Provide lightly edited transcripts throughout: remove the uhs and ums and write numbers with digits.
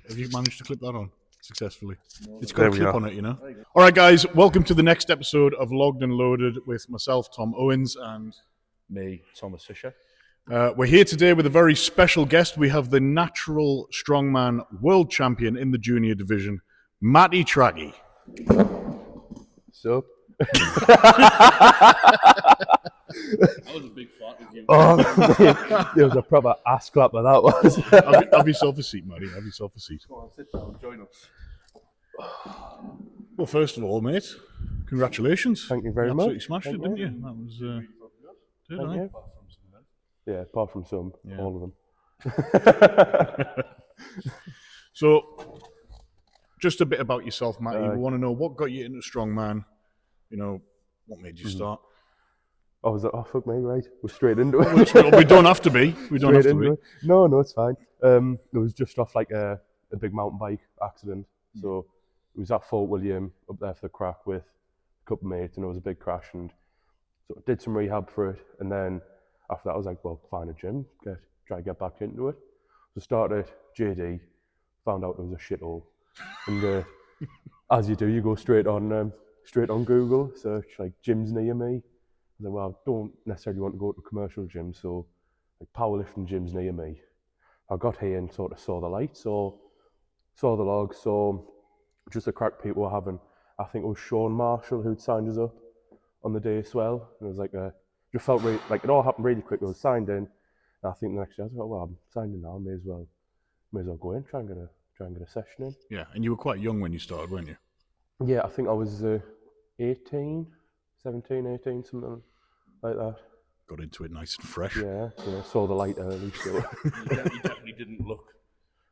Have you managed to clip that on successfully? It's There got a we clip are. on it, you know. All right, guys, welcome to the next episode of Logged and Loaded with myself, Tom Owens, and Me, Thomas Fisher. we're here today with a very special guest. We have the natural strongman world champion in the junior division, Matei Trache. So, That was a big fart with you. there was a proper ass clapper that was. Have yourself a seat, Matei. Have yourself a seat. Go on, sit down, join us. Well, first of all, mate, congratulations. Thank you very You much. absolutely smashed it, didn't you? That was did Thank I? you. Yeah, apart from some, Yeah. all of them. So, just a bit about yourself, Matei. We want to know what got you into strongman. You know, what made you start? I was like, oh fuck me, right? We're straight into it. Well, we don't have to be. We don't have Straight to be. into it. No, it's fine. It was just off like a big mountain bike accident. So it was at Fort William up there for the crack with a couple of mates, and it was a big crash. And so I did some rehab for it, and then after that I was like, well, find a gym, try to get back into it. So started JD, found out it was a shithole, and as you do, you go straight on Google, search like gyms near me. I was like, well, I don't necessarily want to go to a commercial gym, so like powerlifting gyms near me. I got here and sort of saw the light, saw the logs, saw just the crack people were having. I think it was Sean Marshall who'd signed us up on the day as well. And it was like, just felt really, like it all happened really quick. I was signed in, and I think the next day I was like, well, I'm signed in now, may as well go in, try and get a session in. Yeah, and you were quite young when you started, weren't you? Yeah, I think I was 17, 18, something like that. Got into it nice and fresh. Yeah, saw the light early. So. You definitely didn't look.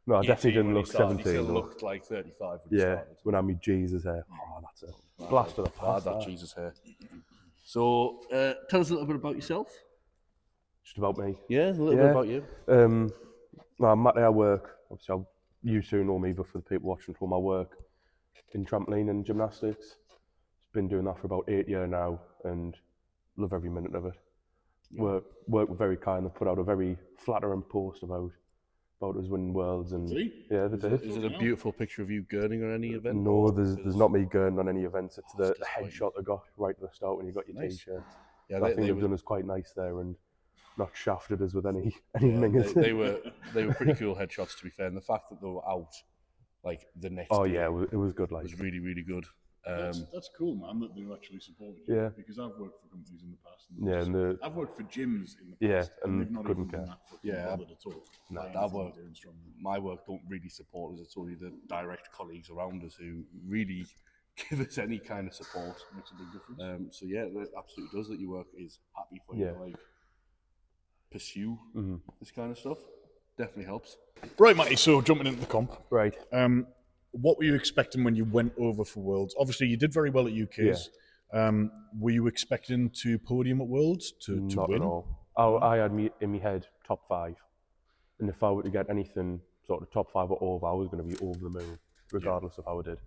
No, I definitely didn't look 17. You still though. looked like 35 when you Yeah, started. when I meet Jesus hair. Oh, that's a blast of the past. That Jesus hair. So, tell us a little bit about yourself. Just about me. Yeah, a little bit about you. Well, Matei, I work. Obviously, you two know me, but for the people watching from my work in trampoline and gymnastics, been doing that for about 8 years now, and love every minute of it. Work were very kind. They put out a very flattering post about us winning worlds, and yeah, they did. Is it a beautiful picture of you gurning on any event? No, there's not me going on any events. It's the headshot I got right at the start when you got your t-shirt. Yeah, I think they've done us quite nice there and not shafted us with any mingers. They were pretty cool headshots, to be fair. And the fact that they were out like the next day yeah, it was good. Like, was really, really good. That's cool, man, that they're actually supporting you. Yeah. Because I've worked for companies in the past. And I've worked for gyms in the past. Yeah, and they've not couldn't even been care. that bothered at all. No, my work don't really support us. It's only the direct colleagues around us who really give us any kind of support. Makes a big difference. So yeah, it absolutely does that your work is happy for you to like pursue this kind of stuff. Definitely helps. Right, Matei, so jumping into the comp. right. What were you expecting when you went over for Worlds? Obviously, you did very well at UK's. Were you expecting to podium at Worlds to Not win? at all. I had me in my head top 5, and if I were to get anything sort of top 5 or over, I was going to be over the moon, regardless of how I did.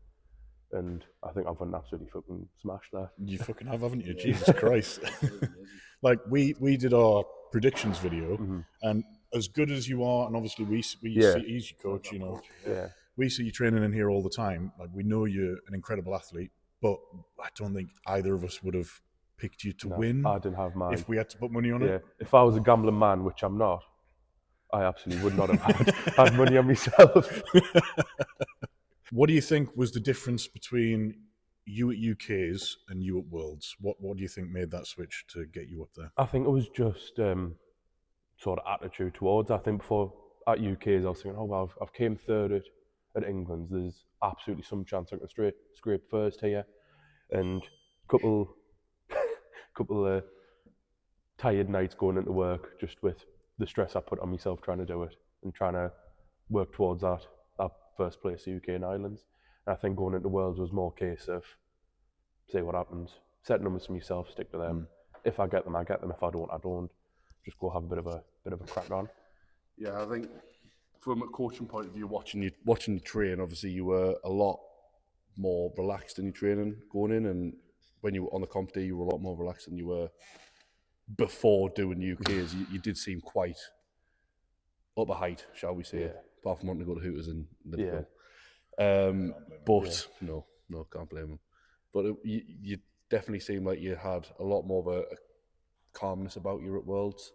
And I think I've absolutely fucking smashed that. You fucking have, haven't you? Jesus Christ. Like, we did our predictions video, and as good as you are, and obviously we see, he's your coach, you know. Yeah. We see you training in here all the time. Like, we know you're an incredible athlete, but I don't think either of us would have picked you to win. I didn't have mine. If we had to put money on Yeah. it. If I was a gambling man, which I'm not, I absolutely would not have had money on myself. What do you think was the difference between you at UK's and you at Worlds? What do you think made that switch to get you up there? I think it was just sort of attitude towards. I think before at UK's, I was thinking, oh well, I've came third at England's. There's absolutely some chance I can scrape first here, and couple tired nights going into work just with the stress I put on myself trying to do it and trying to work towards that first place UK and Ireland's. And I think going into Worlds was more a case of see what happens, set numbers for myself, stick to them. If I get them, I get them. If I don't, I don't. Just go have a bit of a crack on. Yeah, I think from a coaching point of view, watching you train, obviously you were a lot more relaxed in your training going in, and when you were on the comp day, you were a lot more relaxed than you were before doing UKs. You did seem quite up a height, shall we say, apart from wanting to go to Hooters in Liverpool. No, can't blame him. But you definitely seemed like you had a lot more of a calmness about you at Worlds,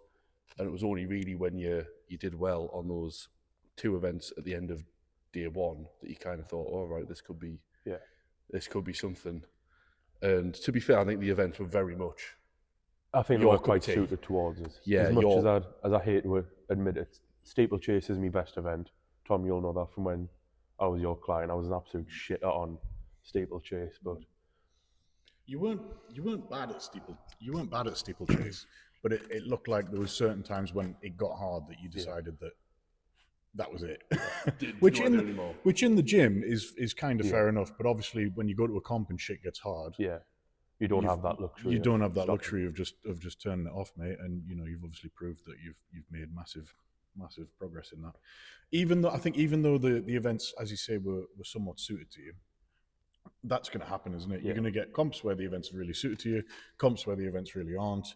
and it was only really when you did well on those 2 events at the end of day 1 that you kind of thought, all right, this could be something. And to be fair, I think the events were very much. I think they were quite suited towards us. Yeah, as much as I hate to admit it, steeplechase is my best event. Tom, you'll know that from when I was your client. I was an absolute shitter on steeplechase, but you weren't bad at steeplechase, but it looked like there was certain times when it got hard that you decided that was it. Which in the gym is kind of fair enough, but obviously when you go to a comp and shit gets hard, you don't have that luxury. You don't have that luxury of just turning it off, mate. And you've obviously proved that you've made massive progress in that. Even though the events, as you say, were somewhat suited to you, that's going to happen, isn't it? You're going to get comps where the events are really suited to you, comps where the events really aren't.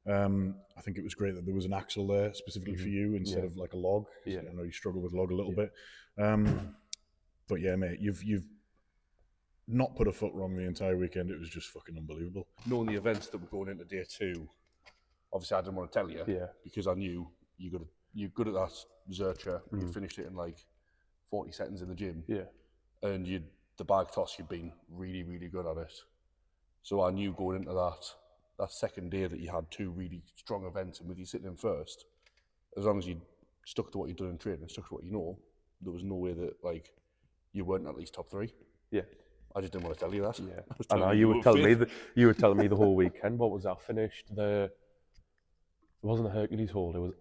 I think it was great that there was an axle there specifically for you instead of like a log. I know you struggle with log a little bit, but yeah, mate, you've not put a foot wrong the entire weekend. It was just fucking unbelievable. Knowing the events that were going into day 2, obviously I didn't want to tell you because I knew you're good at that Zercher. You finished it in like 40 seconds in the gym, and the bag toss, you'd been really, really good at it. So I knew going into that second day that you had 2 really strong events, and with you sitting in first, as long as you stuck to what you'd done in training, stuck to what you know, there was no way that like you weren't at least top 3. Yeah. I just didn't want to tell you that. Yeah. I know you were telling me the whole weekend. What was that? Finished it wasn't a Hercules hold. It was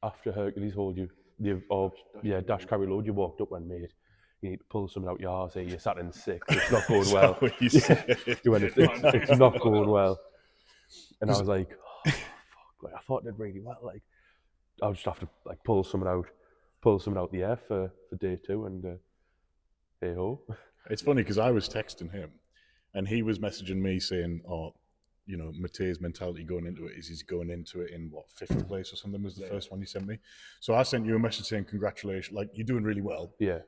after Hercules hold. Dash carry load. You walked up and made. You need to pull something out your arse. You sat in 6. It's not going well. You went, it's not going well. And I was like, oh, fuck. Like, I thought I did really well. Like, I'll just have to like pull something out the air for day 2, and hey ho. It's funny because I was texting him, and he was messaging me saying, Matei's mentality going into it is he's going into it in 5th place or something was the first one he sent me. So I sent you a message saying congratulations, like you're doing really well. Yeah.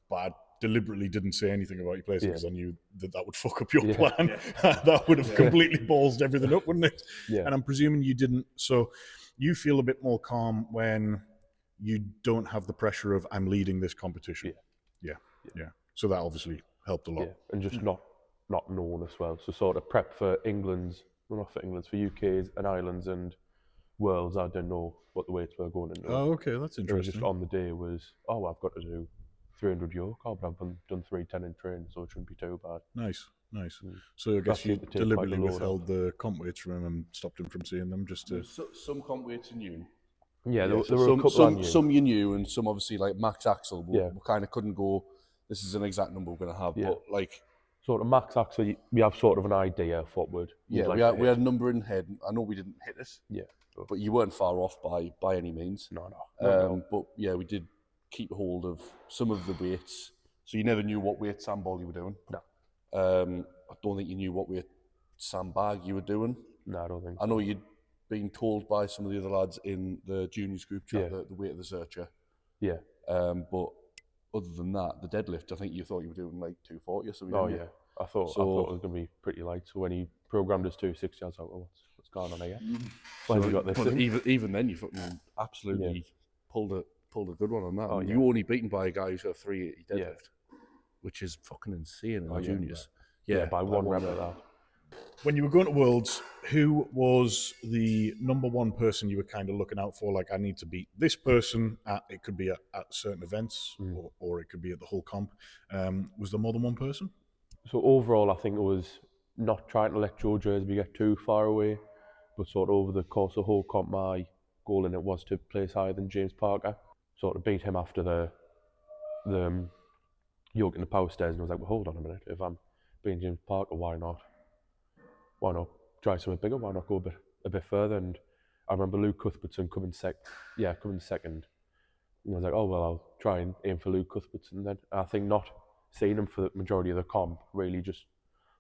But I deliberately didn't say anything about your placing because I knew that would fuck up your plan. That would have completely ballsed everything up, wouldn't it? Yeah. And I'm presuming you didn't. So you feel a bit more calm when you don't have the pressure of I'm leading this competition. Yeah. So that obviously helped a lot. Yeah, and just not known as well. So sort of prep for for UK's and Ireland's and Worlds. I didn't know what the weights were going into. Oh, okay, that's interesting. It was just on the day I've got to do 300 yoke. But I've done 310 in training, so it shouldn't be too bad. Nice. So I guess you deliberately withheld the comp weights from him and stopped him from seeing them just to... Some comp weights you knew. Yeah, there were a couple some you knew, and some obviously like max axle. We kind of couldn't go, this is an exact number we're going to have, but like... Sort of max axle, we have sort of an idea of what would... we had a number in head. I know we didn't hit it. Yeah. But you weren't far off by any means. No. But yeah, we did keep hold of some of the weights. So you never knew what weight sandball you were doing. No. I don't think you knew what weight sandbag you were doing. No, I don't think I know you'd been told by some of the other lads in the juniors group chat the weight of the Zercher. Yeah. But other than that, the deadlift, I think you thought you were doing like 240 or something. Oh, yeah. I thought it was going to be pretty light. So when he programmed us 260, I was like, well, what's going on here? Why have you got this? Even then, you fucking absolutely pulled a good one on that. You were only beaten by a guy who's got a 380 deadlift, which is fucking insane in the juniors. Yeah, by one rep of that. When you were going to Worlds, who was the number one person you were kind of looking out for? Like, I need to beat this person. It could be at certain events, or it could be at the whole comp. Was there more than one person? So overall, I think it was not trying to let Joe Jersey get too far away, but sort of over the course of the whole comp, my goal in it was to place higher than James Parker. Sort of beat him after the yoke in the power stairs, and I was like, well, hold on a minute. If I'm beating James Parker, why not? Why not try something bigger? Why not go a bit further? And I remember Luke Cuthbertson coming second. And I was like, oh, well, I'll try and aim for Luke Cuthbertson then. I think not seeing him for the majority of the comp really just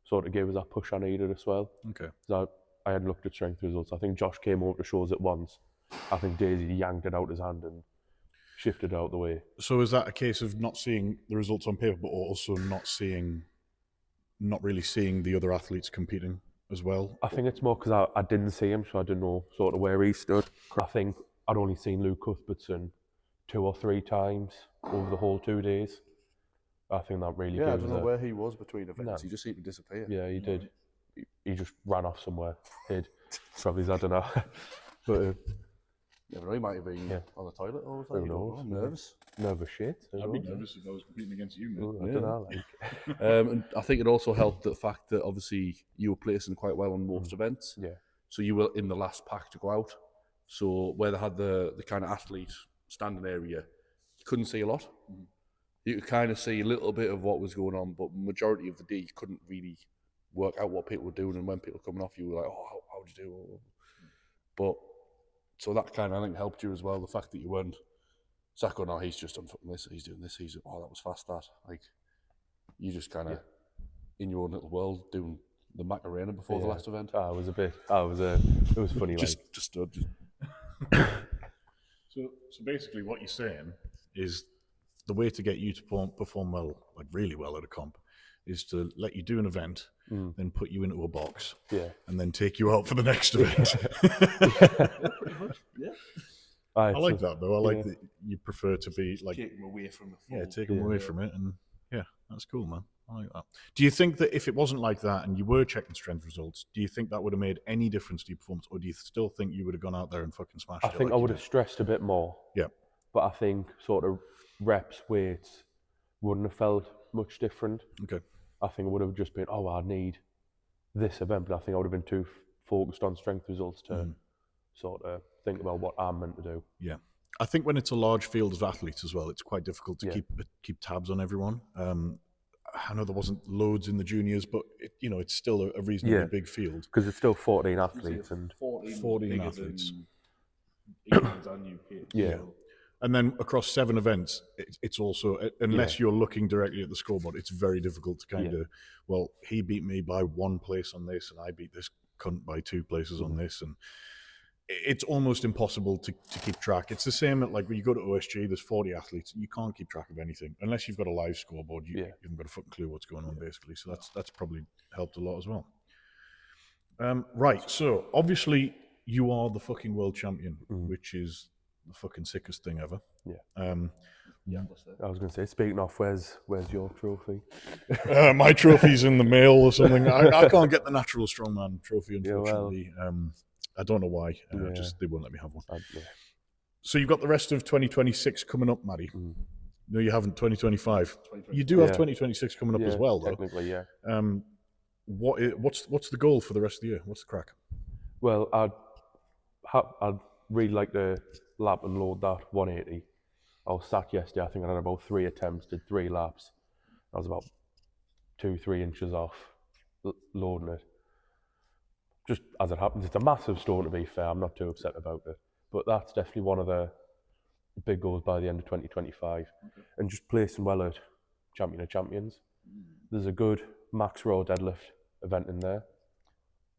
sort of gave us that push I needed as well. Okay. So I had looked at strength results. I think Josh came over to show us it once. I think Daisy yanked it out his hand and shifted out the way. So is that a case of not seeing the results on paper, but also not really seeing the other athletes competing as well? I think it's more because I didn't see him, so I didn't know sort of where he stood. I think I'd only seen Luke Cuthbertson 2 or 3 times over the whole 2 days. I think that really Yeah, I gives don't know a- where he was between events. No. He just seemed to disappear. Yeah, he did. He just ran off somewhere, hid. Probably, I don't know. But Yeah, but he might have been Yeah. on the toilet or Who something. knows? I'm nervous. nervous shit. I'd be nervous if I was competing against you, mate. I Yeah. don't know. Like, And I think it also helped the fact that obviously you were placing quite well on most events. yeah, So you were in the last pack to go out. So where they had the kind of athlete standing area, you couldn't see a lot. You could kind of see a little bit of what was going on, but majority of the day you couldn't really work out what people were doing, and when people were coming off, you were like, "Oh, how'd you do?" But so that kind of, I think, helped you as well. The fact that you weren't sat going, "Oh, he's just done fucking this, he's doing this, that was fast." That like you just kind of in your own little world doing the Macarena before the last event. it was a bit. It was funny. Just like, stood. So basically, what you're saying is the way to get you to perform well, like really well at a comp, is to let you do an event, then put you into a box, yeah. and then take you out for the next event. I like that though. I like that you prefer to be like Take them away from the full. yeah, take them away from it, and yeah, that's cool, man. I like that. Do you think that if it wasn't like that and you were checking strength results, do you think that would have made any difference to your performance, or do you still think you would have gone out there and fucking smashed I it? think like I you would did? have stressed a bit more. Yeah. But I think sort of reps, weights wouldn't have felt much different. Okay. I think it would have just been, oh, I need this event, but I think I would have been too focused on strength results to sort of think about what I'm meant to do. Yeah. I think when it's a large field of athletes as well, it's quite difficult to keep tabs on everyone. I know there wasn't loads in the juniors, but it's still a reasonably big field. Because it's still 14 athletes and 14 athletes. England and UK. yeah. And then across 7 events, it's also, unless you're looking directly at the scoreboard, it's very difficult to kind of, well, he beat me by 1 place on this, and I beat this cunt by 2 places on this, and it's almost impossible to keep track. It's the same at, like, when you go to OSG, there's 40 athletes, you can't keep track of anything unless you've got a live scoreboard. You haven't got a fucking clue what's going on, basically. So that's probably helped a lot as well. Right, so obviously you are the fucking world champion, which is the fucking sickest thing ever. Yeah. I was going to say, speaking of, where's your trophy? My trophy's in the mail or something. I can't get the natural strongman trophy, unfortunately. I don't know why. Just they won't let me have one. So you've got the rest of 2026 coming up, Maddie. No, you haven't. 2025. You do have 2026 coming up as well, though. Technically, yeah. What's the goal for the rest of the year? What's the crack? Well, I'd really like to lap and load that 180. I was sat yesterday, I think I had about 3 attempts, did 3 laps. I was about 2-3 inches off loading it. Just as it happens, it's a massive stone, to be fair. I'm not too upset about it. But that's definitely one of the big goals by the end of 2025. And just placing well at Champion of Champions. There's a good max row deadlift event in there.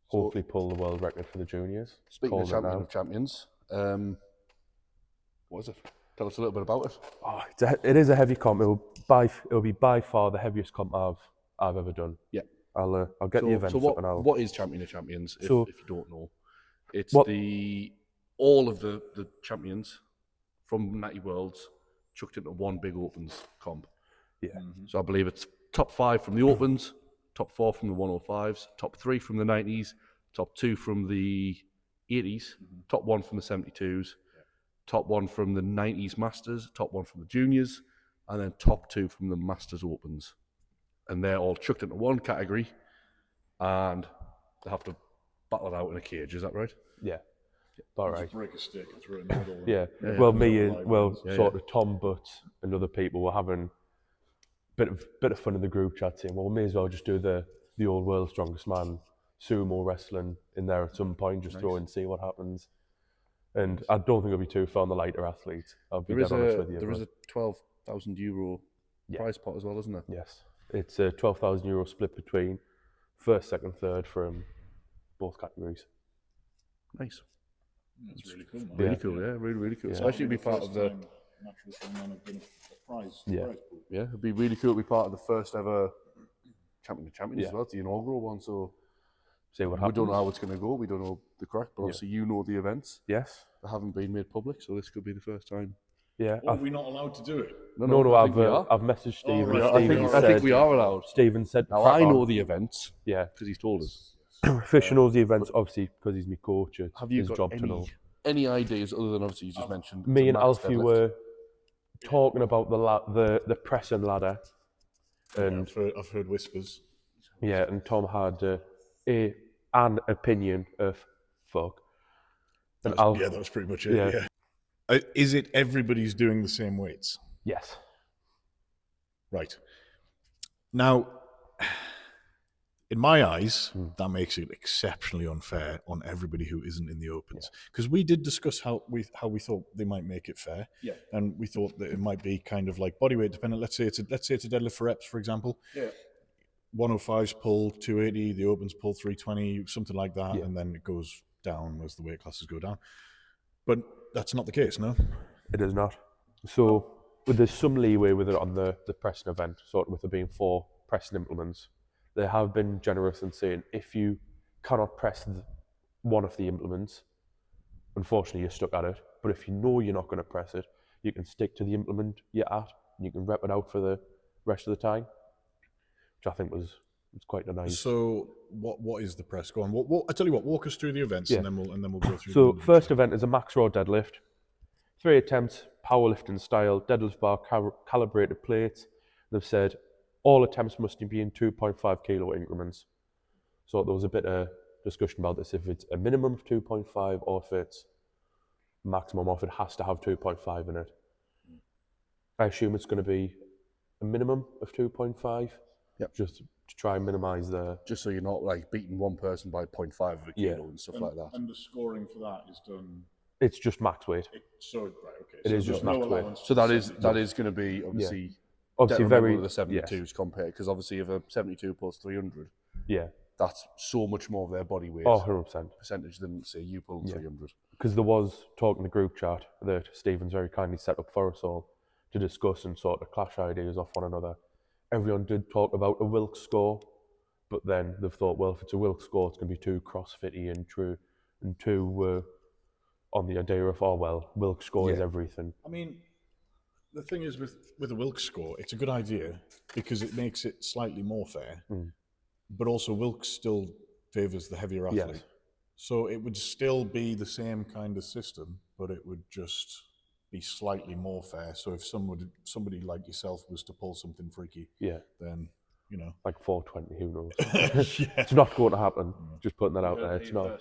Hopefully pull the world record for the juniors. Speaking of Champion of Champions, what is it? Tell us a little bit about it. Oh, it is a heavy comp. It'll be by far the heaviest comp I've ever done. Yeah. I'll get the event up and what is Champion of Champions, if you don't know? It's all of the champions from Natty Worlds chucked into one big Opens comp. Yeah. So I believe it's top 5 from the Opens, top 4 from the 105s, top 3 from the 90s, top 2 from the 80s, top 1 from the 72s, top 1 from the 90s Masters, top 1 from the Juniors, and then top 2 from the Masters Opens. And they're all chucked into one category, and they have to battle it out in a cage. Is that right? Yeah. All right. Just break a stick and throw it in the middle. Yeah. Well, sort of Tom Butts and other people were having a bit of fun in the group chat, saying, well, we may as well just do the old world's strongest man sumo wrestling in there at some point, just throw and see what happens. And I don't think it'll be too far on the lighter athletes. I'll be dead honest with you. There is a €12,000 prize pot as well, isn't there? Yes. It's a €12,000 split between first, second, third from both categories. Nice. That's really cool, man. Really cool, yeah. Really, really cool. Especially to be part of the natural strongman have been a prize. Yeah. prize pool. Yeah, it'd be really cool to be part of the first ever Champions Yeah. as well, the inaugural one. So See what we happens. don't know how it's going to go. We don't know the crack, but Yeah. obviously you know the events Yes. that haven't been made public, so this could be the first time. Yeah. Or are we not allowed to do it? No, I think we are. I've messaged Stephen. right, I Stephen think said, we are allowed. Stephen said, Now crack I know on. the events Yeah. because he's told us. Fisher knows the events, obviously, because he's my coach. It's Have you his got job to know. any ideas other than obviously you just mentioned? Me it's a and max Alfie deadlift? were talking about the press and ladder, and I've heard whispers. yeah, and Tom had an opinion of fuck. And That was pretty much it. Yeah. Yeah. Is it everybody's doing the same weights? Yes. Right. Now, in my eyes, that makes it exceptionally unfair on everybody who isn't in the opens. Because we did discuss how we thought they might make it fair. Yeah. And we thought that it might be kind of like bodyweight dependent. Let's say it's a deadlift for reps, for example. Yeah. 105's pull 280, the opens pull 320, something like that, Yeah. and then it goes down as the weight classes go down. But that's not the case, no? It is not. So there's some leeway with it on the pressing event, sort of with there being 4 pressing implements. They have been generous in saying if you cannot press one of the implements, unfortunately you're stuck at it. But if you know you're not going to press it, you can stick to the implement you're at, and you can rep it out for the rest of the time, which I think was quite a nice. So what is the press? Go on. I tell you what, walk us through the events, Yeah. and then we'll go through. So the first event is a max raw deadlift, 3 attempts, powerlifting style, deadlift bar, calibrated plates. They've said all attempts must be in 2.5 kilo increments. So there was a bit of discussion about this, if it's a minimum of 2.5 or if it's maximum, or if it has to have 2.5 in it. I assume it's going to be a minimum of 2.5. Yep. Just to try and minimise the. Just so you're not like beating one person by 0.5 of a kilo and stuff like that. And the scoring for that is done. It's just max weight. It is just max weight. So that is going to be obviously Obviously very. to the 72s compared, because obviously if a 72 plus 300, Yeah. that's so much more of their body weight Oh, 100%. percentage than say you pulling 300. Because there was talk in the group chat that Stephen's very kindly set up for us all to discuss and sort of clash ideas off one another. Everyone did talk about a Wilks score, but then they've thought, well, if it's a Wilks score, it's going to be too crossfitty and true, and too on the idea of, oh, well, Wilks score is everything. I mean, the thing is with a Wilks score, it's a good idea because it makes it slightly more fair, but also Wilks still favours the heavier athlete. Yes. So it would still be the same kind of system, but it would just be slightly more fair. So if somebody like yourself was to pull something freaky, then, you know. Like 420, who knows? Yeah. It's not going to happen. Just putting that out there. It's not.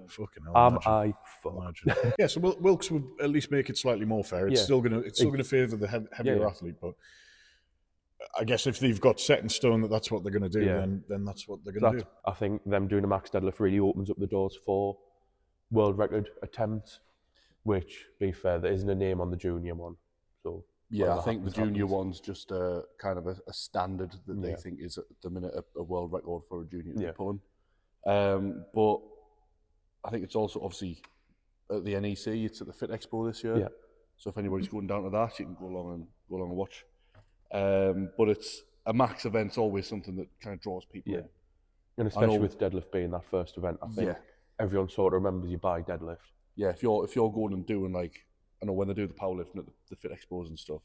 Fucking hell. Am imagine. I fucked? Imagine. Yeah, so Wilks would at least make it slightly more fair. It's still gonna favour the heavier athlete, but I guess if they've got set in stone that that's what they're going to do, then that's what they're going to do. I think them doing a max deadlift really opens up the doors for world record attempts, which, be fair, there isn't a name on the junior one. So yeah, I think the junior one's just a kind of a standard that they think is at the minute a world record for a junior to be pulling. But I think it's also obviously at the NEC. It's at the Fit Expo this year. Yeah. So if anybody's going down to that, you can go along and watch. But it's a max event's always something that kind of draws people in. And especially with deadlift being that first event, I think everyone sort of remembers you by deadlift. Yeah, if you're going and doing like, I know when they do the powerlifting at the Fit Expos and stuff,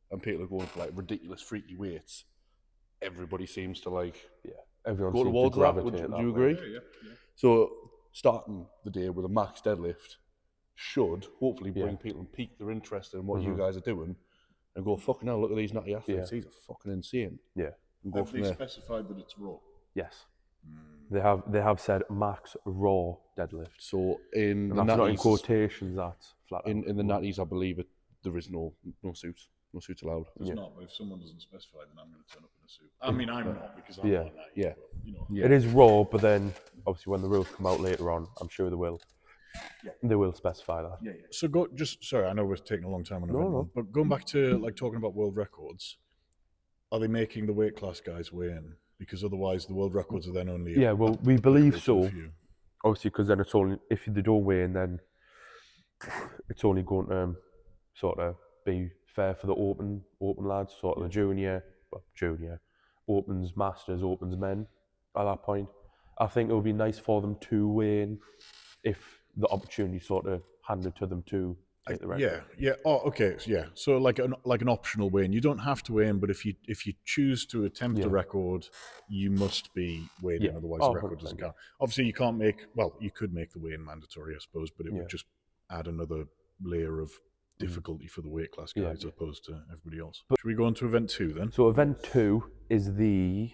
and people are going for like ridiculous freaky weights, everybody seems to like everyone go seems towards to that. gravitate Would you agree? Yeah. So starting the day with a max deadlift should hopefully bring people and pique their interest in what you guys are doing, and go, fucking hell, look at these natty athletes. These are fucking insane. Yeah. And have they specified that it's raw? Yes. They have said max raw deadlift. So in And the that's not in natties, quotations, that's flat out. in the natties, I believe there is no suits. No suits allowed. There's not, but if someone doesn't specify, then I'm going to turn up in a suit. I mean, I'm not because I'm not that. Yeah. But, you know. It is raw, but then obviously when the rules come out later on, I'm sure they will. They will specify that. Yeah. So sorry, I know we're taking a long time on event one, but going back to like talking about world records, are they making the weight class guys weigh in? Because otherwise the world records are then only... Yeah, well, we believe so. a few. Obviously, because then it's only, if they don't weigh in, then it's only going to sort of be fair for the open lads, sort of the junior, opens masters, opens men at that point. I think it would be nice for them to win if the opportunity sort of handed to them to take the record. Yeah. Oh, okay. Yeah. So like an optional win. You don't have to win, but if you choose to attempt a record, you must be weighing in. Yeah. Otherwise, Oh, the record doesn't 100%, count. Obviously, you can't make. Well, you could make the weigh-in mandatory, I suppose, but it would just add another layer of difficulty for the weight class guys as opposed to everybody else. Should we go on to event 2 then? So event 2 is the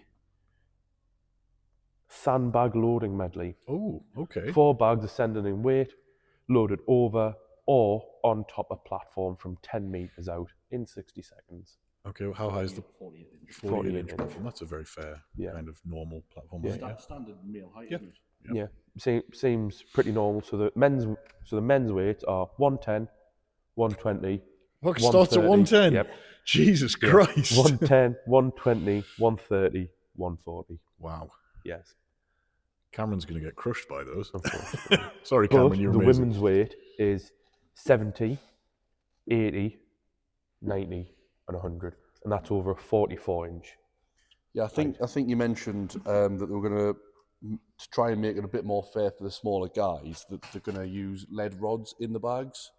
sandbag loading medley. Oh, okay. 4 bags ascending in weight, loaded over or on top of platform from 10 meters out in 60 seconds. Okay, how high is the 48-inch platform? That's a very fair kind of normal platform. Yeah. Height, Standard male height, Yeah. isn't it? Yeah, seems pretty normal. So the men's weights are 110, 120. Look, it starts at 110. Yep. Jesus Christ. 110, 120, 130, 140. Wow. Yes. Cameron's going to get crushed by those. Unfortunately. Sorry, But Cameron, you're the amazing. women's weight is 70, 80, 90, and 100. And that's over a 44-inch. Yeah, I think you mentioned that they were going to try and make it a bit more fair for the smaller guys, that they're going to use lead rods in the bags.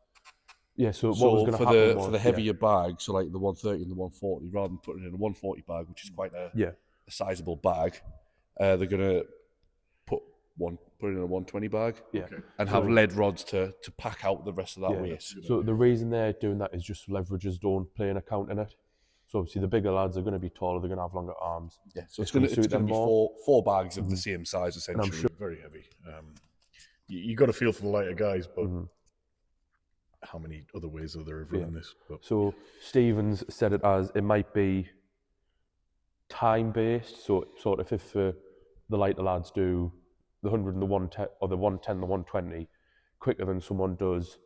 Yeah, so what was going to happen was... for the heavier bags, so like the 130 and the 140, rather than putting it in a 140 bag, which is quite a sizable bag, they're going to put it in a 120 bag and have lead rods to pack out the rest of that weight. So the reason they're doing that is just leverages don't play an account in it. So obviously the bigger lads are going to be taller, they're going to have longer arms. Yeah, so it's going to be four bags of the same size, essentially. And I'm sure very heavy. You got to feel for the lighter guys, but how many other ways are there of running this? But, so Stevens said it as it might be time-based. So sort of if the lighter lads do the 100 and the 110, or the 110, the 120, quicker than someone does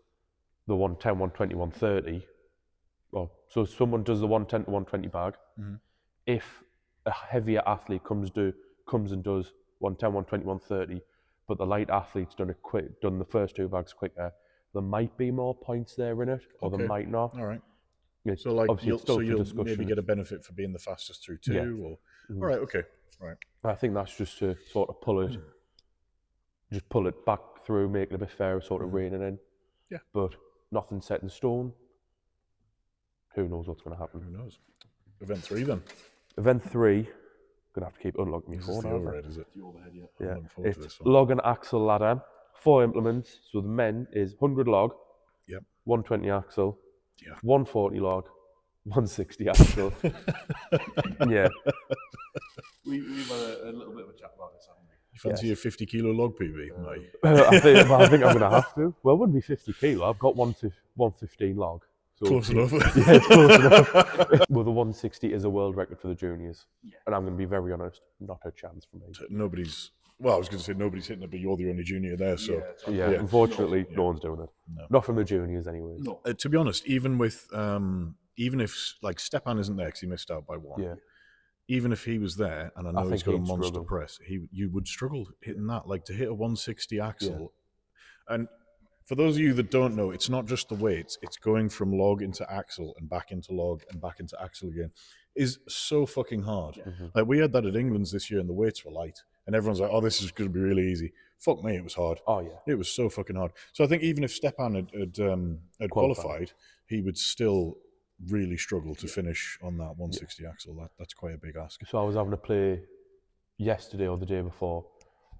the 110, 120, 130. Well, so someone does the 110 to 120 bag. If a heavier athlete comes and does 110, 120, 130, but the light athlete's done the first 2 bags quicker, there might be more points there in it, or there might not. all right. It's So like obviously you'll maybe get a benefit for being the fastest through 2, or all right, okay, right. I think that's just to sort of pull it back through, make it a bit fairer, sort of reining in. Yeah. But nothing set in stone. Who knows what's going to happen? Who knows? Event 3 then. Event 3, gonna have to keep unlocking my This is phone. the aren't I? overhead, is it? The overhead, yeah. Yeah. I'm looking forward to It's this one. log and axle ladder, 4 implements. So the men is 100 log, Yep. 120 axle, Yeah. 140 log, 160 axle. Yeah. We've had a little bit of a chat about this, haven't we? You fancy a 50 kilo log PB? mate? I think I'm going to have to. Well, it wouldn't be 50 kilo. I've got 115 log. So Close enough. Yeah, it's close enough. Well, the 160 is a world record for the juniors. And I'm going to be very honest, not a chance for me. I was going to say nobody's hitting it, but you're the only junior there. So, Yeah, unfortunately, no one's doing it. No. Not from the juniors, anyway. No. to be honest, even if like Stepan isn't there because he missed out by 1. Yeah. Even if he was there, and I know he's think got a he'd monster struggle. press, you would struggle hitting that. Like to hit a 160 axle, and for those of you that don't know, it's not just the weights; it's going from log into axle and back into log and back into axle again. Is so fucking hard. Like we had that at England's this year, and the weights were light, and everyone's like, "Oh, this is going to be really easy." Fuck me, it was hard. Oh, yeah. It was so fucking hard. So I think even if Stepan had qualified, he would still really struggle to finish on that 160 axle. That's quite a big ask. So I was having to play yesterday or the day before.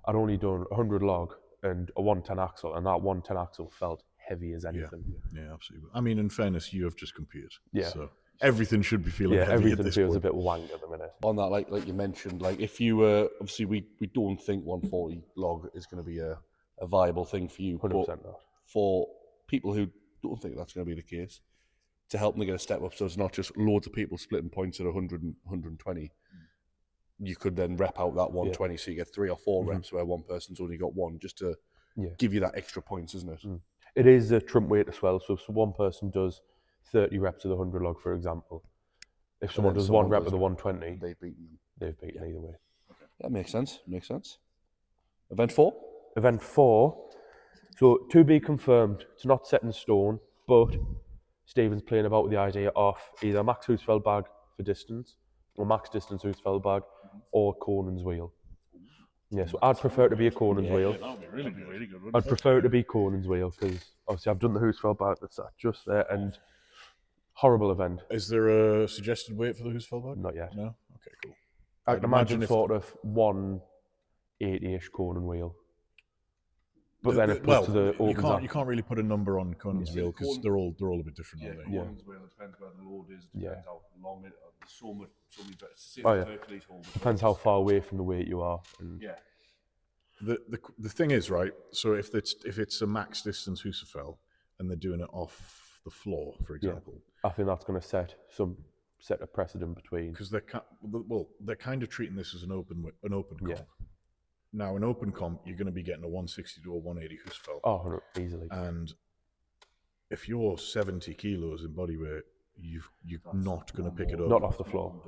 I'd only done 100 log and a 110 axle, and that 110 axle felt heavy as anything. Yeah, absolutely. I mean, in fairness, you have just competed. Yeah. So everything should be feeling heavy at Everything this feels point. a bit wank at the minute. On that, like you mentioned, like if you were obviously we don't think 140 log is going to be a viable thing for you, 100% but not. for people who don't think that's going to be the case, to help them get a step up, so it's not just loads of people splitting points at 100 and 120. You could then rep out that 120, so you get 3 or 4 reps where one person's only got 1, just to give you that extra points, isn't it? It is a trump weight as well. So if one person does 30 reps of the 100 log, for example, if someone does 1 rep of the 120, they've beaten them. they've beaten either way. That makes sense. Event 4? Event 4, so to be confirmed, it's not set in stone, but Stephen's playing about with the idea of either max Husfeld bag for distance, or max distance Husfeld bag, or Conan's wheel. Yeah, so I'd prefer it to be a Conan's wheel. That would be really good. I'd prefer it to be Conan's wheel because obviously I've done the Husfeld bag that's just there and horrible event. Is there a suggested weight for the Husfeld bag? Not yet. No? Okay, cool. I I'd can imagine imagine if- sort of 180-ish Conan wheel. But then it well, puts the you opens up. can't really put a number on Conan's wheel because they're all a bit different, Yeah, aren't they? Yeah. Conan's wheel, it depends where the load is, depends how long it there's so many better. It's the same Oh, as yeah. Hercules hold. Depends how far away from the weight you are. And Yeah. The thing is, right, so if it's a max distance Husafell and they're doing it off the floor, for example, I think that's going to set a precedent between. because they're kind of treating this as an open comp. Yeah. Now, an open comp, you're going to be getting a 160 to a 180 Husafell. Oh, no, easily. And if you're 70 kilos in body weight, you're not going to pick it up. Not off the floor.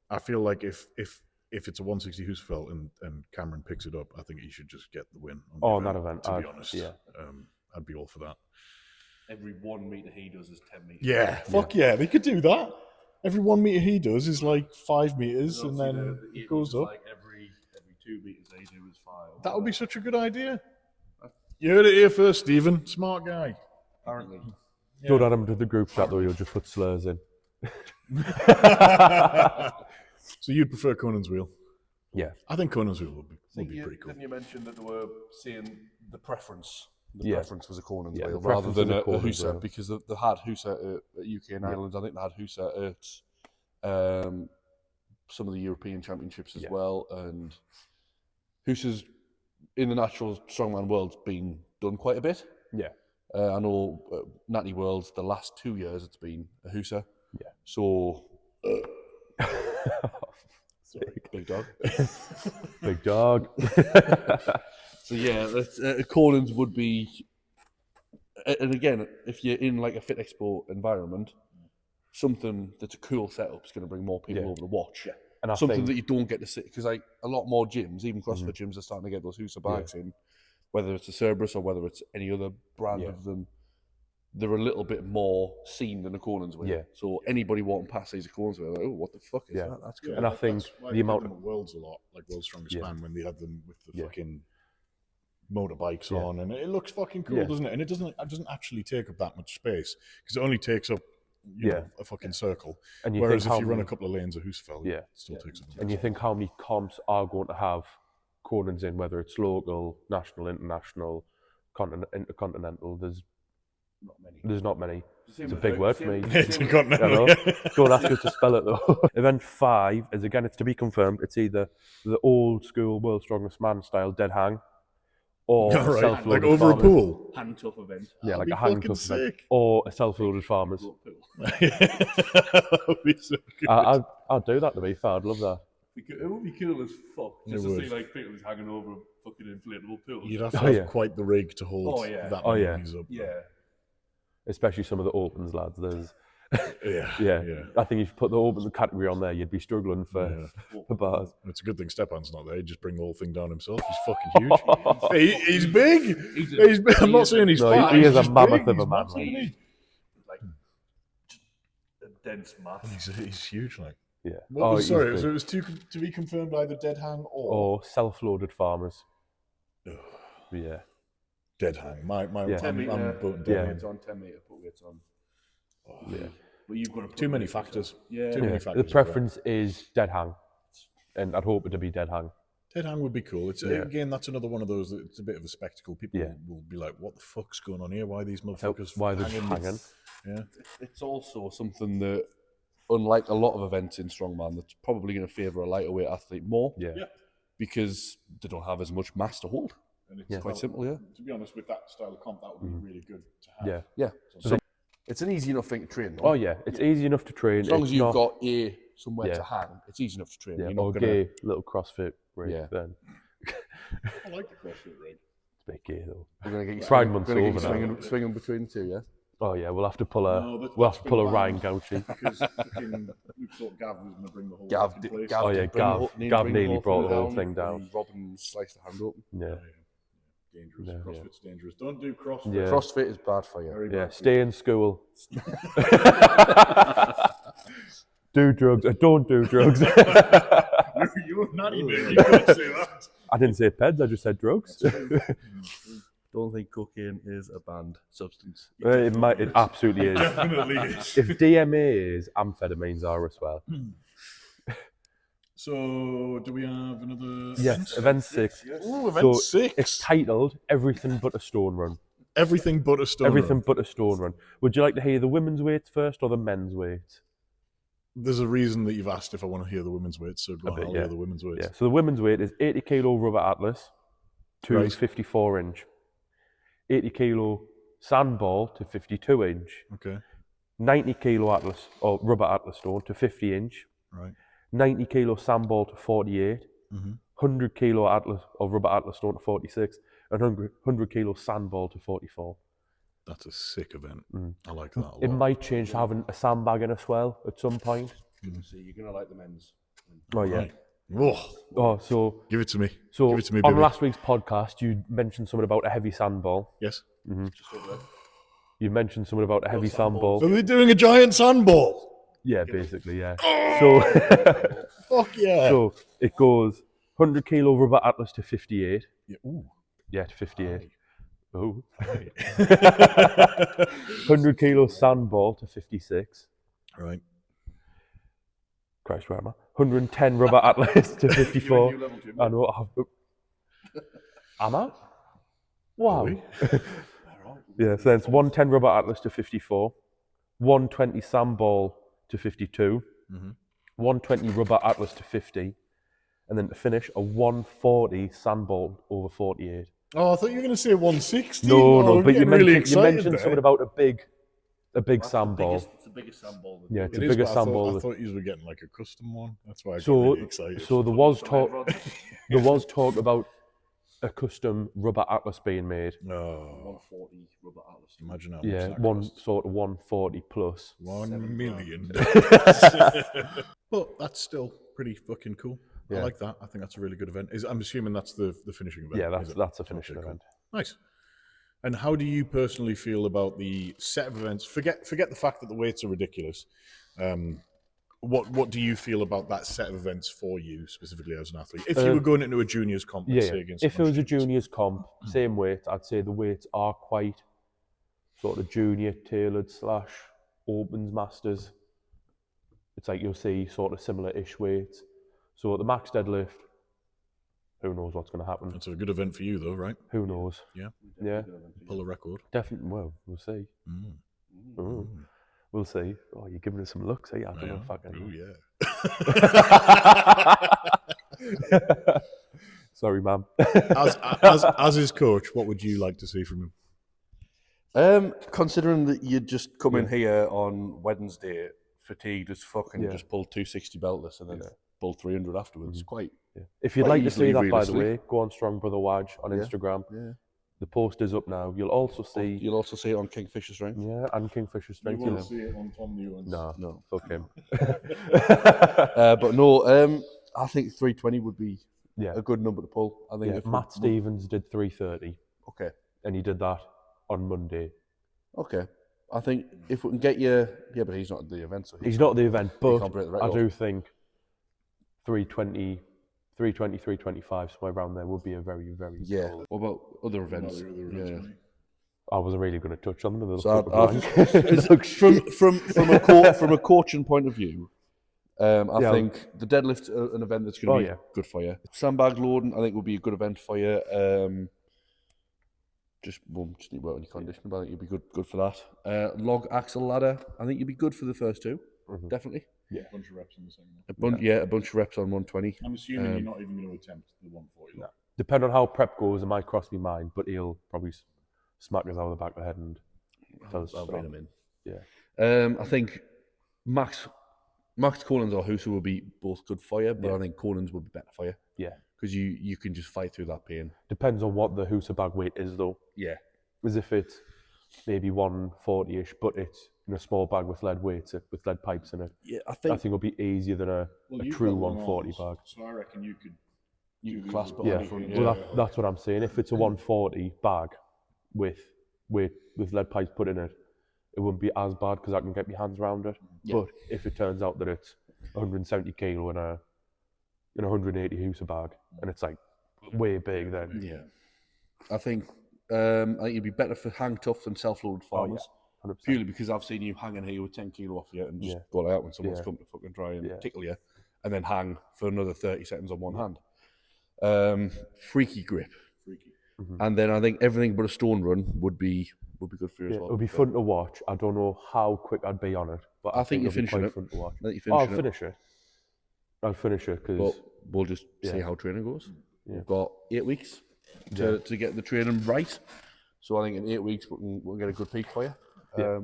I feel like if it's a 160 Husafell and Cameron picks it up, I think he should just get the win. On that event, to be honest. yeah. I'd be all for that. Every 1 meter he does is 10 meters. Yeah, fuck yeah, they could do that. Every 1 meter he does is like 5 meters, and then it goes up. Like every 2 meters they do is 5. That would be such a good idea. You heard it here first, Stephen. Smart guy. apparently. Don't add them to the group chat though, you'll just put slurs in. So you'd prefer Conan's wheel? Yeah. I think Conan's wheel would be pretty cool. Didn't you mention that they were saying the preference? The Yeah. preference was a Conan's Yeah, wheel the rather preference than was a a Conan's Husa, wheel. because they had Husa at UK and Ireland. I think they had Husa at some of the European Championships as Yeah. well. And Husa's in the natural strongman world's been done quite a bit. Yeah. I know Natty Worlds, the last 2 years it's been a Husa. Yeah. So, Sorry. big dog. Big dog. So yeah, Conan's would be, and again, if you're in like a Fit Expo environment, something that's a cool setup is going to bring more people Yeah. over to watch. And I Something think, that you don't get to see, because like a lot more gyms, even CrossFit gyms, are starting to get those Husa bags in, whether it's a Cerberus or whether it's any other brand Yeah. of them. They're a little bit more seen than a Conan's wheel. Yeah. So anybody walking past sees a Conan's wheel, like, oh, what the fuck is Yeah. that? That's cool. And I think That's why the they amount did them at Worlds a lot, like World's Strongest Yeah. Man, when they had them with the Yeah. fucking motorbikes Yeah. on, and it looks fucking cool, Yeah. doesn't it? And it doesn't actually take up that much space because it only takes up you know, a fucking circle. and you Whereas think if how you run a many- couple of lanes of Husafell, Yeah. it still takes up. and you think how many comps are going to have Conan's in, whether it's local, national, international, intercontinental. There's not many. It's a big word for me. It's a I continental. know. Don't ask us to spell it though. Event 5 is, again, it's to be confirmed. It's either the old school World's Strongest Man style dead hang, or All right. self-loaded Like over a farmers. pool. Hand tough event. Yeah, That'd like be a hang fucking tough event, sick. or a self-loaded farmers. That would be so good. I'd do that to be fair. I'd love that. It would be cool as fuck just It to would. see like people just hanging over a fucking inflatable pool. You'd have to Oh, have yeah. quite the rig to hold Oh, yeah. that Oh, many yeah. of these up. Yeah. Especially some of the opens lads. There's Yeah. I think if you put the open category on there, you'd be struggling for bars. It's a good thing Stepan's not there. He'd just bring the whole thing down himself. He's fucking huge. He's big. He's big. I'm not saying he's No, fat. he he's is a just mammoth big. of a He's man, massive, like. isn't he? Like a dense mass. He's huge, like. Yeah. What was, he's sorry, big. so it was to be confirmed either dead hang or Or self-loaded farmers. Yeah. dead hang. My Yeah. I'm voting dead Yeah. hang. Weights on 10 meter put weights on. Yeah. But you've got to put Too many weights on. factors. Yeah. Too many Yeah. factors. The preference is dead hang, and I'd hope it to be dead hang. Dead hang would be cool. It's Yeah. again, that's another one of those. It's a bit of a spectacle. People Yeah. will be like, "What the fuck's going on here? Why are these motherfuckers Why they're just hanging? Yeah, It's also something that, unlike a lot of events in Strongman, that's probably going to favour a lighter weight athlete more Yeah. Yeah. because they don't have as much mass to hold. and it's Yeah. Quite simple, yeah. To be honest, with that style of comp, that would be really good to have. Yeah. Yeah. So- It's an easy enough thing to train. Though. Oh yeah, it's easy enough to train. As long It's as you've not- got somewhere Yeah. to hang, it's easy enough to train. yeah, You're not or gonna. gay little CrossFit rig. Yeah. Then I like the CrossFit rig. it's a bit gay though. We're gonna get you Pride swinging- Month's we're gonna get you over now. swinging between the two, yeah. Oh yeah, we'll have to pull a No, we'll have to that's pull a been Ryan banned. Gauchi. Because fucking we thought Gav was going to bring the whole Gav, fucking place. Oh, yeah, did bring the Gav- whole- Gav bring nearly whole brought thing the whole thing down. and Robin sliced the hand open. Yeah. Dangerous. Yeah. CrossFit's dangerous. Don't do CrossFit. Yeah. CrossFit is bad for you. Very Yeah, bad for stay in school. Do drugs. Don't do drugs. You're not even. You couldn't say that. I didn't say peds, I just said drugs. Don't think cocaine is a banned substance. It absolutely is. Definitely is. If DMA is, amphetamines are as well. So, do we have another? Yes, event 6. Ooh, event So 6. It's titled Everything But a Stone Run. Everything but a stone. Everything Run. but a stone run. Would you like to hear the women's weights first or the men's weights? There's a reason that you've asked if I want to hear the women's weights, so go on, bit, I'll yeah. hear the women's weights. Yeah. So the women's weight is 80 kilo rubber atlas to Right. 54 inch, 80 kilo sandball to 52 inch, Okay, 90 kilo atlas or rubber atlas stone to 50 inch, right. 90 kilo sandball to 48, Mm-hmm. 100 kilo atlas or rubber atlas stone to 46, and 100 kilo sandball to 44. That's a sick event. Mm. I like that a lot. It might change to having a sandbag in as well at some point. So you're gonna like the men's. Oh yeah. Right. Whoa. Oh, so Give it to me. so Give it to me, on baby. last week's podcast, you mentioned something about a heavy sandball. Yes. Just over there. You mentioned something about a heavy sandballs. sandball. Are they doing a giant sandball? Yeah, basically, yeah. So, Fuck yeah. so it goes 100 kilo rubber atlas to 58. Yeah. Ooh. Yeah, to 58. Oh. Aye. 100 kilo sandball to 56. Right. Christ, where am I? 110 rubber atlas to 54. New level, Jim. I know. Am I? Wow. Are we? Yeah, so then it's 110 rubber atlas to 54, 120 sandball to 52, Mhm. 120 rubber atlas to 50, and then to finish a 140 sandball over 48. Oh, I thought you were going to say 160. No, I'm but you getting really mentioned, excited there. something about a big sandball. It's the biggest sandball. Yeah, it's It a is, bigger but I sandball. thought you were getting like a custom one. That's why I got So, really excited. so there was talk about a custom rubber atlas being made. Oh, 140 rubber atlas. imagine how much Yeah, that one costs. sort of 140 plus. 1 million. But that's still pretty fucking cool. I Yeah. like that. I think that's a really good event. I'm assuming that's the finishing event. Yeah, is it? that's a finishing Okay, cool. event. Nice. And how do you personally feel about the set of events? Forget the fact that the weights are ridiculous. What do you feel about that set of events for you specifically as an athlete? If you were going into a juniors comp, let's say against if it was a juniors. juniors comp, same weight, I'd say the weights are quite sort of junior tailored / opens masters. It's like you'll see sort of similar-ish weights. So at the max deadlift, who knows what's going to happen? That's a good event for you, though, right? Who knows? Yeah. Yeah, Pull a record. definitely. Well, we'll see. Mm. We'll see. Oh, you're giving us some looks, eh? I don't know if I Oh, can. yeah. Sorry, ma'am. As his coach, what would you like to see from him? Considering that you just come in here on Wednesday, fatigued as fucking, Yeah. just pull 260 beltless and then pull 300 afterwards. Quite. If you'd Quite like to see easily, that, by the realistically. way, go on Strong Brother Waj on Instagram. Yeah. The post is up now. You'll also see, You'll also see it on Kingfisher Strength. yeah, and Kingfisher Strength. see it on Tom Newlands. No, fuck him. But no, I think 320 would be Yeah, a good number to pull. I think yeah. if Matt Stevens did 330, Okay. and he did that on Monday. Okay. I think if we can get you, yeah, but he's not at the event, so He's not at the event, but can't break the I record. do think 320, 325, somewhere around there would be a very, very Yeah. solid. What about other events? Yeah. I wasn't really going to touch on them. So from a coaching point of view, I think the deadlift an event that's going to be good for you. Sandbag loading, I think, will be a good event for you. Just need work on your conditioning, but I think you'll be good for that. Log axle ladder, I think you'll be good for the first two, definitely. A bunch of reps in the second. A bunch of reps on 120. I'm assuming you're not even going to attempt the 140. No. Depending on how prep goes, it might cross my mind, but he'll probably smack us out of the back of the head and tell us to I'll stop. rein him in. Yeah. I think Max Collins or Husa will be both good for you, but I think Collins will be better for you. Yeah. Because you can just fight through that pain. Depends on what the Husa bag weight is, though. Yeah. As if it's maybe 140-ish, but it's in a small bag with lead weights, with lead pipes in it. Yeah, I I think think it'll be easier than a true 140 bag. So I reckon you could You can clasp it Yeah, on the front. well, that's what I'm saying. If it's a 140 bag with lead pipes put in it, it wouldn't be as bad because I can get my hands around it. Yeah. But if it turns out that it's 170 kilo in a 180 hooser bag and it's like way big, then Yeah. I think it'd be better for hang tough than self-loaded farmers. 100%. Purely because I've seen you hanging here with 10 kilo off you and just Yeah. go like that when someone's Yeah. come to fucking try and Yeah. tickle you, and then hang for another 30 seconds on one hand. Freaky grip. And then I think everything but a stone run would be good for you as Yeah, well. it'll be fun to watch. I don't know how quick I'd be on it, but I think you're it'll be finishing quite it. fun to watch. I think you're I'll finishing it. finish it. I'll finish it But because we'll just see Yeah. how training goes. Yeah. We've got 8 weeks to get the training right. So I think in 8 weeks we'll get a good peak for you. Yeah.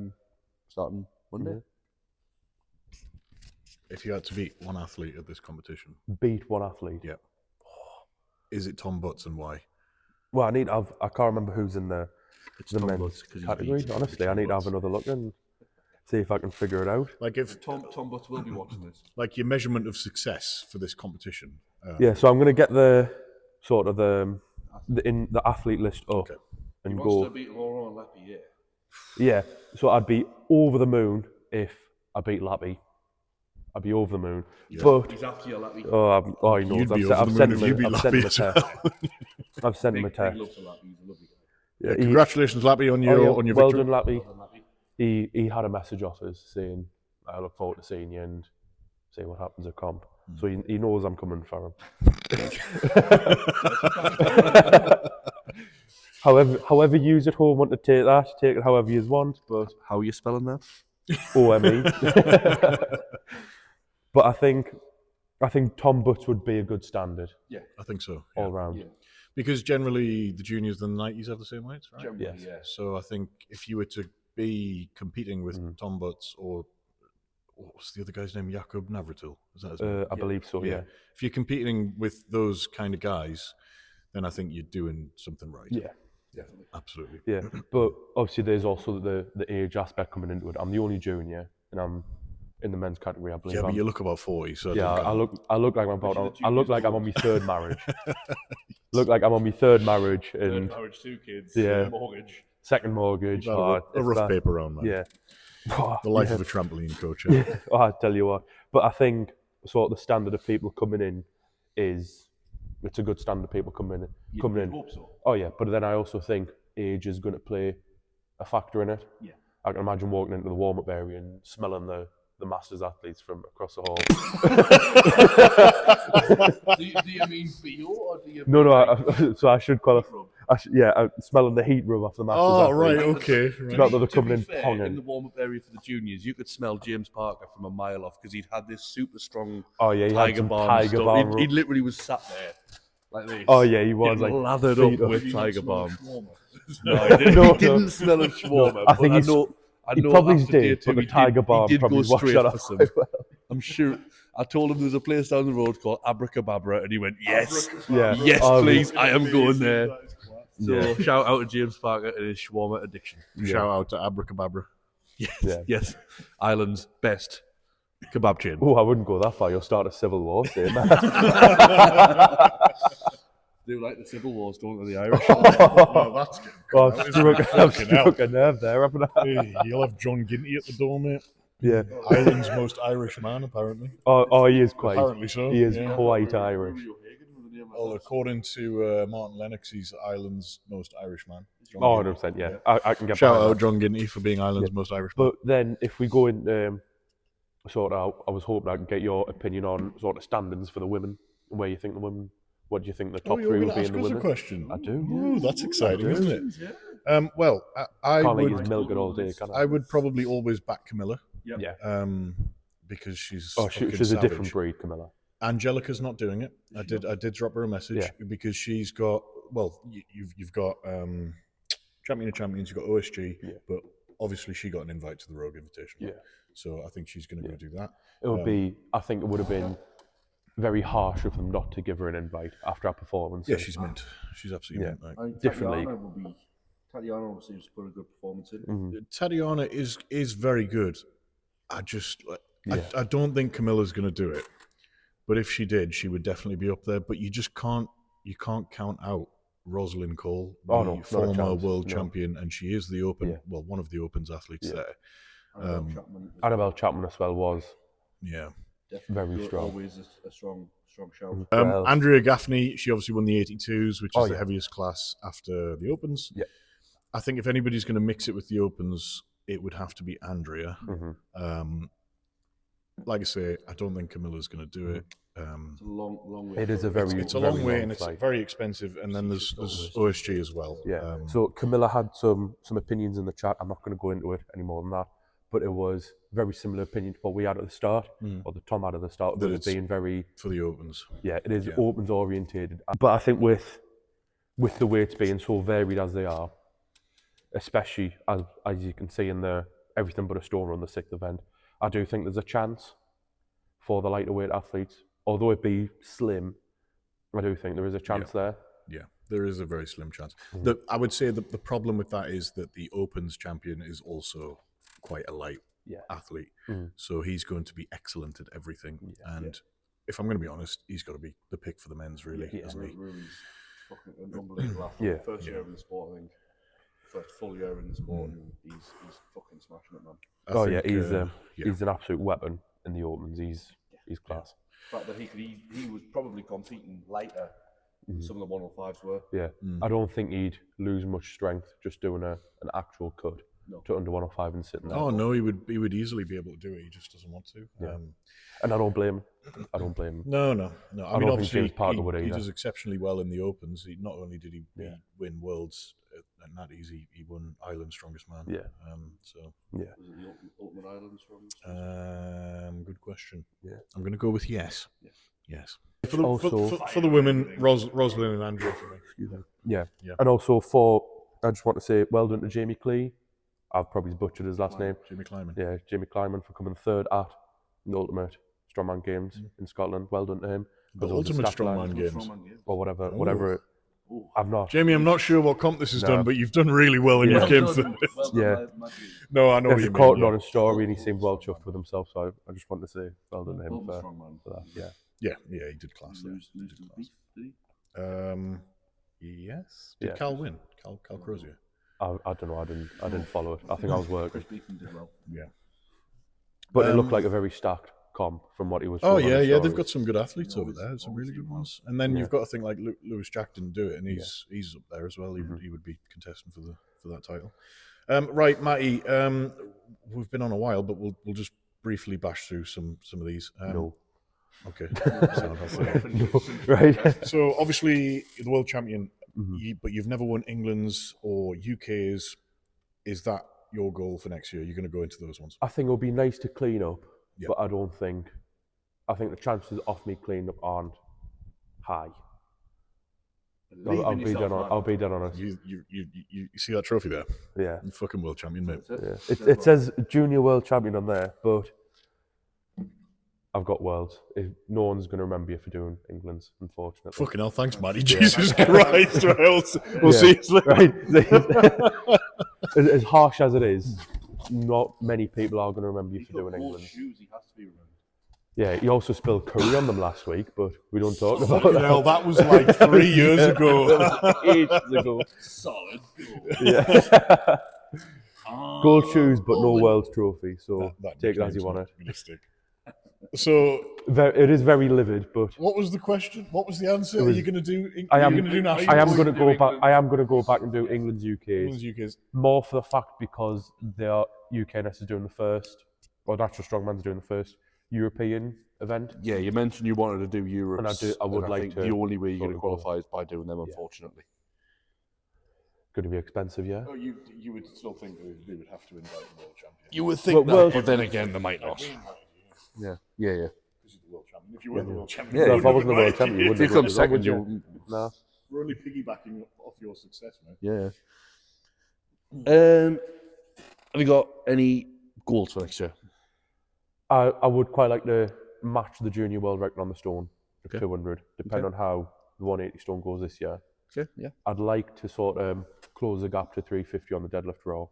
Starting Monday. If you had to beat one athlete at this competition, beat one athlete. yeah, is it Tom Butts and why? Well, I can't remember who's in the Tom men's Butts, 'cause he's category. beat Honestly, I need to have another look and see if I can figure it out. Like if Tom Butts will be watching this. like your measurement of success for this competition. Yeah, so I'm going to get the sort of the athlete list up Okay. and He wants go. to beat Laura and Lappy, yeah. Yeah, so I'd be over the moon if I beat Lappy. I'd be over the moon. But He's after you, Lappy. he knows. You'd be I've over the sent moon if him you beat I've sent him Lappy a as test. well. I've sent him a Big test. love to Lappy. He's a lovely guy. Yeah, congratulations, Lappy, on your well victory. done, Lappy. He had a message off us saying, "I look forward to seeing you and see what happens at comp." So he knows I'm coming for him. However yous at home want to take it however yous want, but How are you spelling that? OME. But I think Tom Butts would be a good standard I think so. all round. Yeah. Because generally the juniors and the 90s have the same weights, right? Generally, Yes. yeah. So I think if you were to be competing with Tom Butts or what's the other guy's name? Jakub Navratil. Is that his name? I believe so. Yeah. If you're competing with those kind of guys, then I think you're doing something right. Yeah. Absolutely. Yeah. But obviously, there's also the age aspect coming into it. I'm the only junior, and I'm in the men's category. I believe. Yeah, but you look about 40, so Yeah, I look like I'm on my third marriage. and and Marriage, 2 kids, Yeah. mortgage. second mortgage. a it's rough that- paper round, man. Yeah. The life of a trampoline coach. Yeah. I tell you what. But I think sort of the standard of people coming in it's a good standard of people coming in. Hope so. Oh yeah, but then I also think age is going to play a factor in it. Yeah. I can imagine walking into the warm-up area and smelling the Masters athletes from across the hall. do you mean Bio or do you No, so I should qualify. Smelling the heat rub off the Masters Oh, athletes. right, okay. It's not that they're To coming be in fair, ponging. in the warm-up area for the juniors, you could smell James Parker from a mile off because he'd had this super strong Oh yeah, he had Tiger some Balm Tiger stuff. Balm. He literally was sat there like this. Oh yeah, he was getting like lathered feet up up. with Tiger Balm. No, No, he didn't, No, he didn't smell of shawarma. I think but he's- I he know probably after day did, two, but the he Tiger Balm he did probably go washed straight that for off some. quite well. I'm sure. I told him there's a place down the road called Abracababra, and he went, "Yes, Yeah. yes, Oh, please, I am going there." So Yeah. shout out to James Parker and his shawarma addiction. Shout out to Abracababra. Yes, Yeah. yes, Ireland's best kebab chain. Oh, I wouldn't go that far. You'll start a civil war saying that. They like the civil wars, don't they? The Irish. Oh, that's good. Oh, That I've is struck, I've fucking hell. struck a nerve there, haven't I? Hey, you'll have John Ginty at the door, mate. Yeah. Ireland's most Irish man, apparently. Oh, he is quite. Apparently so. He is yeah. quite Irish. Well, according to Martin Lennox, he's Ireland's most Irish man. John Oh, Ginty. 100%, yeah. I can get Shout behind out that. John Ginty for being Ireland's most Irish man. But then, if we go in, sort of, I was hoping I could get your opinion on sort of standings for the women. Where you think the women? What do you think the top you're three going will to be ask in the us a women? question? I do. Ooh, that's exciting, do. isn't it? Well, I Can't let you would, milk it all day, can I? I would probably always back Camilla Yeah. because she's She's fucking a savage. different breed, Camilla. Angelica's not doing it. I did drop her a message Yeah. because she's got you've got Champion of Champions, you've got OSG, but obviously she got an invite to the Rogue Invitational. Yeah. So I think she's going to go do that. It would be. I think it would have been very harsh of them not to give her an invite after our performance. Yeah, she's mint. She's absolutely Yeah. mint. Right? Different league. Tatiana obviously just put a good performance in. Mm-hmm. Tatiana is very good. I just I don't think Camilla's going to do it. But if she did, she would definitely be up there. But you just can't count out Rosalind Cole, the Oh, no, not a former chance, world no. champion, and she is the open, Yeah. well, one of the Opens athletes Yeah. there. Annabelle Chapman as well was Yeah. very strong. Always a strong shout. Well, Andrea Gaffney, she obviously won the 82s, which is Oh, the yeah. heaviest class after the Opens. Yeah. I think if anybody's going to mix it with the Opens, it would have to be Andrea. Mhm. Like I say, I don't think Camilla's going to do it. It's a long way. It is a very, It's a very long way and it's flight. very expensive. And then there's OSG as well. Yeah. So Camilla had some opinions in the chat. I'm not going to go into it any more than that, but it was very similar opinion to what we had at the start, or the Tom had at the start, That but it's it's being very, for the Opens. yeah, it is Opens orientated. But I think with the weights being so varied as they are, especially as you can see in the everything but a stone on the 6th event, I do think there's a chance for the lighter weight athletes, although it be slim. I do think there is a chance there. Yeah, there is a very slim chance. Mm-hmm. I would say that the problem with that is that the Opens champion is also quite a light athlete. So he's going to be excellent at everything. And if I'm going to be honest, he's got to be the pick for the men's, really, isn't he? Ruby's fucking an unbelievable athlete. Yeah. First year in the sport, I think. First full year in the sport, and he's fucking smashing it, man. Oh yeah, he's an absolute weapon in the Opens. He's class. The fact that he was probably competing lighter than some of the 105s were. Yeah, I don't think he'd lose much strength just doing an actual cut to under 105 and sitting there. Oh no, he would easily be able to do it. He just doesn't want to. Yeah. And I don't blame him. No. I mean, don't think obviously, James Parker would he either. does exceptionally well in the Opens. Not only did he win Worlds at Natties, he won Ireland's Strongest Man. Yeah. Was it the Ultimate Island Strongest? Good question. Yeah. I'm going to go with yes. Yeah. Yes. For the women, Rosalind and Andrea for me. Excuse me. Yeah. And also I just want to say well done to Jamie Clee. I've probably butchered his last name. Jamie Kleiman. Yeah, Jamie Kleiman for coming third at the Ultimate Strongman Games in Scotland. Well done to him. The Ultimate Strongman Games. Or whatever. I'm not. Jamie, I'm not sure what comp this has done, but you've done really well and you came third. Yeah. No, I know what There's you a mean. caught on his story and he seemed well chuffed with himself, so I just want to say well done to him for that. Yeah. Yeah, he did class there. Lose to Beef, did he? Yes. Did Cal win? Cal Crozier? I don't know. I didn't follow it. I think I was working. Chris Beefman did well. Yeah. But it looked like a very stacked comp from what he was. Oh showing on yeah, his they've stories. got some good athletes over there. Some really good ones. And then you've got to think like Lewis Jack didn't do it, and he's up there as well. He would be contesting for that title. Right, Matty. We've been on a while, but we'll just briefly bash through some of these. No. Okay. Right. So obviously the world champion, but you've never won England's or UK's. Is that your goal for next year? You're going to go into those ones? I think it would be nice to clean up, but I think the chances of me cleaning up aren't high. I'll be dead honest. You see that trophy there? Yeah. You're fucking world champion, mate. Yeah. It says junior world champion on there, but I've got worlds. No one's going to remember you for doing England's, unfortunately. Fucking hell, thanks, Matty. Jesus Christ. We'll see you later. Right. As harsh as it is, not many people are going to remember you for doing England. Shoes, he has to be remembered. Yeah, he also spilled curry on them last week, but we don't talk about Fucking that. hell, that was like 3 years ago. Ages ago. Solid goal. Yeah. Gold shoes, but no world trophy, so take it as you want it. Realistic. So it is very livid, but what was the question? What was the answer? Are you going to do? I am going to do national? I am going to go back. I am going to go back and do England's UK's. England's UK's. More for the fact because their UKNS is doing the first, or Natural Strongman's doing the first European event. Yeah, you mentioned you wanted to do Europe, and I would like to. The only way you're going to qualify is by doing them, unfortunately. Going to be expensive, yeah. Oh, you would still think they would have to invite the world champion. You would think that, but then again, they might not. Yeah. Because he's the world champion. If you were the world champion, if I wasn't the world champion, you wouldn't. If you come second, you no. We're only piggybacking off your success, mate. Yeah. Have you got any goals for next year? I would quite like to match the junior world record on the stone, 200, depending on how the 180 stone goes this year. Okay, yeah. I'd like to sort of close the gap to 350 on the deadlift row.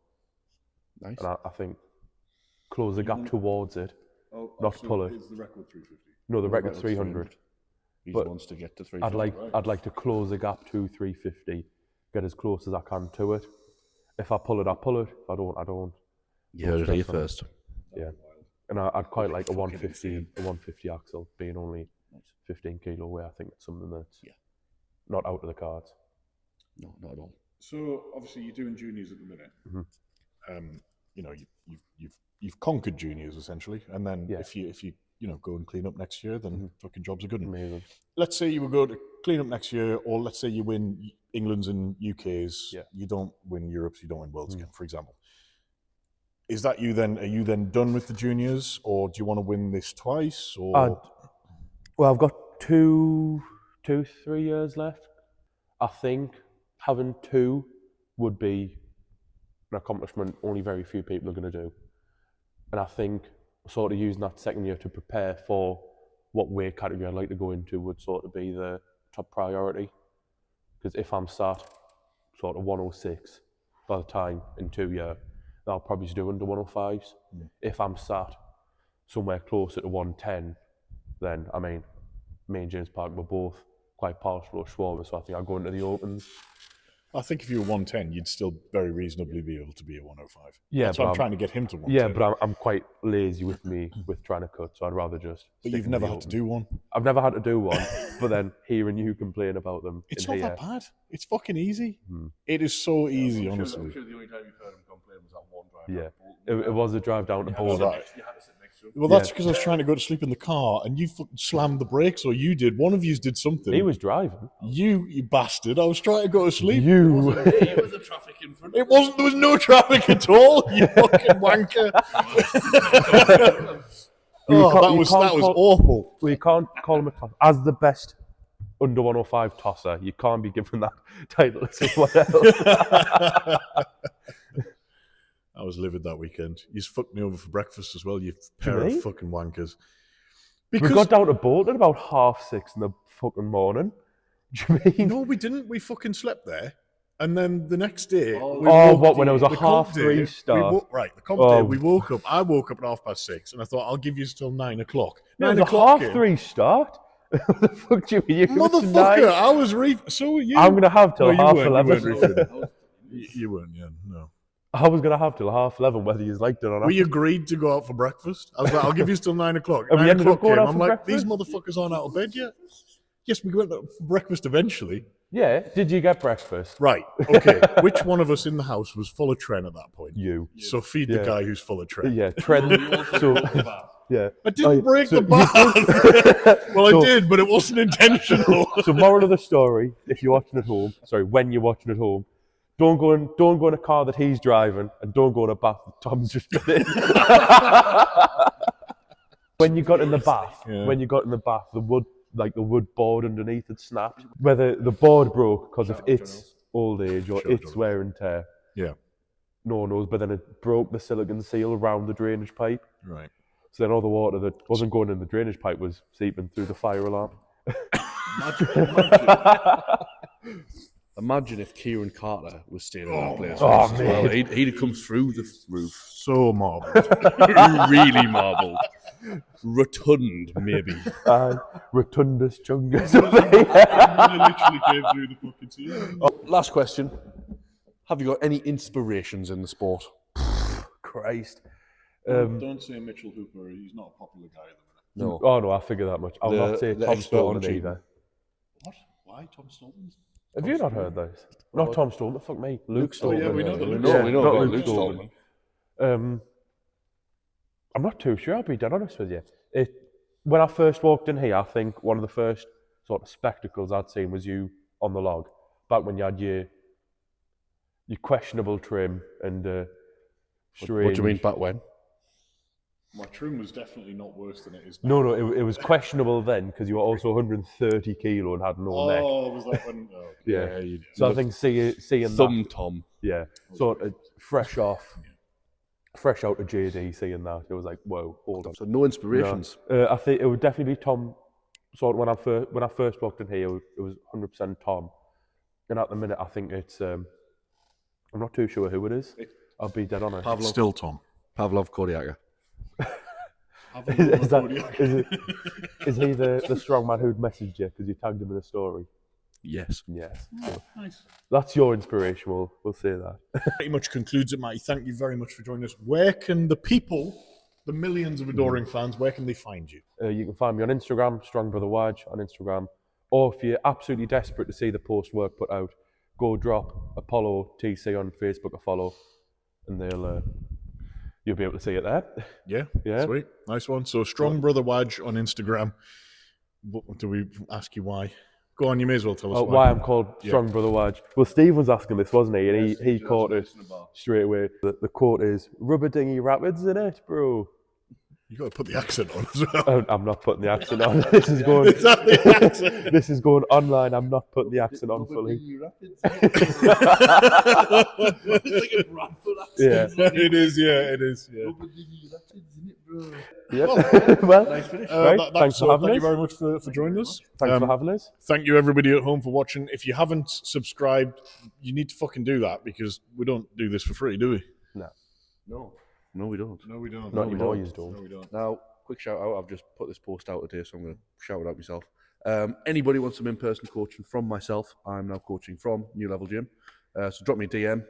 Nice. And I think close the gap towards it, not pull it. Is the record 350? No, the What record's about 300. He But wants to get to 350. I'd like to close the gap to 350, get as close as I can to it. If I pull it, I pull it. If I don't, I don't. You heard it here stress on it. first. Yeah. And I'd quite like a fucking 150 axle, being only 15 kilo away. I think it's something that's Yeah. not out of the cards. No, not at all. So obviously you're doing juniors at the minute. Mhm. You know, you've conquered juniors essentially, and then Yeah. if you go and clean up next year, then fucking jobs are good. Amazing. Let's say you would go to clean up next year, or let's say you win England's and UK's. Yeah. You don't win Europe's, you don't win Worlds again, for example. Is that you then? Are you then done with the juniors, or do you want to win this twice? Or Well, I've got 3 years left. I think having 2 would be an accomplishment only very few people are going to do. And I think sort of using that second year to prepare for what weight category I'd like to go into would sort of be the top priority. Because if I'm sat sort of 106 by the time in 2 years, I'll probably just do under 105s. If I'm sat somewhere closer to 110, then, I mean, me and James Park were both quite partial to Schwarber, so I think I'll go into the Opens. I think if you were 110, you'd still very reasonably be able to be a 105. Yeah, That's but why I'm I'm- trying to get him to 110. Yeah, but I'm quite lazy with trying to cut, so I'd rather just. But stick you've with never the had to Opens. do one. I've never had to do one, but then hearing you complain about them. It's in not here, that bad. It's fucking easy. It is so easy, honestly. I'm sure the only time you've heard him complain was that one drive. Yeah, it was a drive down to Bolton. right. You had to sit next to him. Well, that's because I was trying to go to sleep in the car, and you fucking slammed the brakes, or you did. One of you did something. He was driving. You bastard! I was trying to go to sleep. You. He was the traffic in front. It wasn't. There was no traffic at all. You fucking wanker. That was awful. Well, you can't call him a tosser. As the best under 105 tosser, you can't be given that title to someone else. I was livid that weekend. You fucked me over for breakfast as well. You pair of me? fucking wankers. We Because got down to Bolton about 6:30 in the fucking morning. Do you mean? no, we didn't. We fucking slept there. And then the next day, when it was a the comp 3:30 day, start? Right, the comp day, we woke up. I woke up at 6:30, and I thought I'll give you till 9 o'clock. No, it 9 was o'clock. a 3:30 start. What the fuck do you mean? You go to 9? Motherfucker, I was so were you. I'm gonna have till No, you weren't, 11:30. You weren't, reefing. You weren't, yeah, no. I was gonna have till 11:30, whether you liked it or not. We agreed to go out for breakfast. I was like, I'll give you till 9 o'clock. And we 9 ended up o'clock going came. out I'm for like, breakfast? these motherfuckers aren't out of bed yet. Yes, we went out for breakfast eventually. Yeah. Did you get breakfast? Right, okay. Which one of us in the house was full of Tren at that point? You. So feed the Yeah. guy who's full of Tren. Yeah. Trend. So. Yeah. I didn't break so the bath. Well, So- I did, but it wasn't intentional. So moral of the story: if you're watching at home, when you're watching at home, don't go in a car that he's driving, and don't go in a bath that Tom's just got in. When you got in the bath, the wood board underneath had snapped. Whether the board broke because of its old age or its wear and tear, Yeah, no one knows. But then it broke the silicon seal around the drainage pipe. right. So then all the water that wasn't going in the drainage pipe was seeping through the fire alarm. Imagine if Kieran Carter was staying in that place. Oh, as well. He'd have come through the roof. So marbled. Really marbled. Rotund, maybe. Rotundus chungus. literally came through the fucking ceiling. Last question. Have you got any inspirations in the sport? Christ. Don't say Mitchell Hooper. He's not a popular guy at the minute. No. Oh no, I figured that much. I'll not say the Tom expert on Stolten achievement. either. What? Why Tom Stolten? Have you not heard those? Not Tom Stolten, fuck me. Luke Oh, Stolten. yeah, we know that. We Luke know, Stolten. we know not about Luke Luke Stolten. Stolten. I'm not too sure, I'll be dead honest with you. When I first walked in here, I think one of the first sort of spectacles I'd seen was you on the log. Back when you had your questionable trim and strange... What do you mean back when? My trim was definitely not worse than it is now. No, it was questionable then because you were also 130 kilo and had no neck. Oh, was that when? Oh, okay. Yeah. you So I think seeing Thumb that, Tom. yeah, sort of fresh out of JD, seeing that, it was like, whoa, hold on. So no inspirations. I think it would definitely be Tom. Sort of when I first walked in here, it was 100% Tom, and at the minute I think it's I'm not too sure who it is. I'll be dead honest. Still Tom. Pavlov Kodiaka. Have a look Is, at that, Kodiak. is he the strongman who'd messaged you because you tagged him in a story? Yes. Yes. Nice. That's your inspiration, we'll say that. Pretty much concludes it, Matty. Thank you very much for joining us. Where can the people, the millions of adoring fans, where can they find you? You can find me on Instagram, StrongBrotherWaj on Instagram. Or if you're absolutely desperate to see the post work put out, go drop Apollo TC on Facebook a follow, and you'll be able to see it there. Yeah, Yeah. sweet, nice one. So Strong Brother Waj on Instagram. Do we ask you why? Go on, you may as well tell us Why I'm called Strong Brother Waj. Well, Steve was asking this, wasn't he? And he caught it straight away. The quote is, "Rubber dinghy rapids in it, bro." You got to put the accent on as well. I'm not putting the accent on. This is going. Is that the accent? This is going online. I'm not putting the accent on fully. It's like a Bradford Yeah. accent. It is. Yeah, it is. Yeah. Yeah. Well, Nice finish. right. Thank having you us. very much for joining us. Thanks for having us. Thank you everybody at home for watching. If you haven't subscribed, you need to fucking do that because we don't do this for free, do we? No, we don't. No, we don't. Not anymore, you don't. No, we don't. Now, quick shout out. I've just put this post out today, so I'm going to shout it out myself. Anybody wants some in-person coaching from myself, I'm now coaching from New Level Gym. So drop me a DM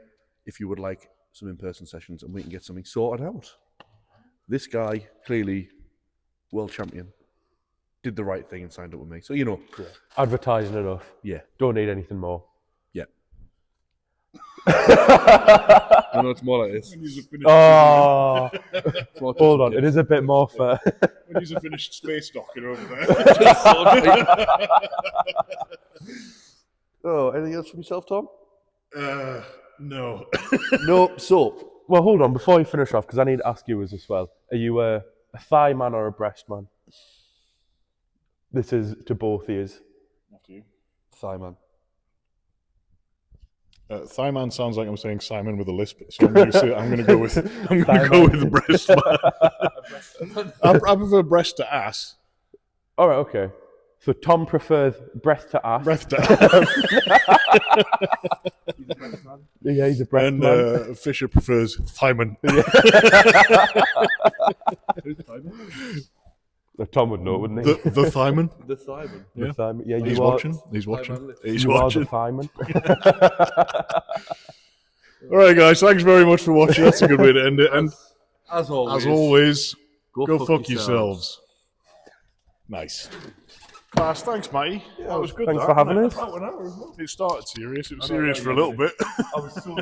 if you would like some in-person sessions and we can get something sorted out. This guy, clearly world champion, did the right thing and signed up with me. So, you know. Yeah. Advertising enough. Yeah. Don't need anything more. Yeah. No, it's more like this. Oh, hold on. It is a bit more fair. When you've finished space docking over there. Oh, anything else from yourself, Tom? No. No. So, Well, hold on. Before you finish off, because I need to ask you as well. Are you a thigh man or a breast man? This is to both ears. After you. thigh man. Thigh man sounds like I'm saying Simon with a lisp, so I'm going to go with breast man. I prefer breast to ass. All right, okay. So Tom prefers breast to ass. Breast to ass. Yeah, he's a breast And man. Fisher prefers Thyman. Tom would know, wouldn't he? The Thyman. The thigh man. Yeah. The thigh- yeah, He's you are, watching. He's watching. He's you are watching. the thigh-man. All right, guys. Thanks very much for watching. That's a good way to end it. And As always, as always, go fuck yourselves. Nice. Class, thanks, Matty. That was good. Thanks for having us. It started serious. It was serious for a little bit. I was so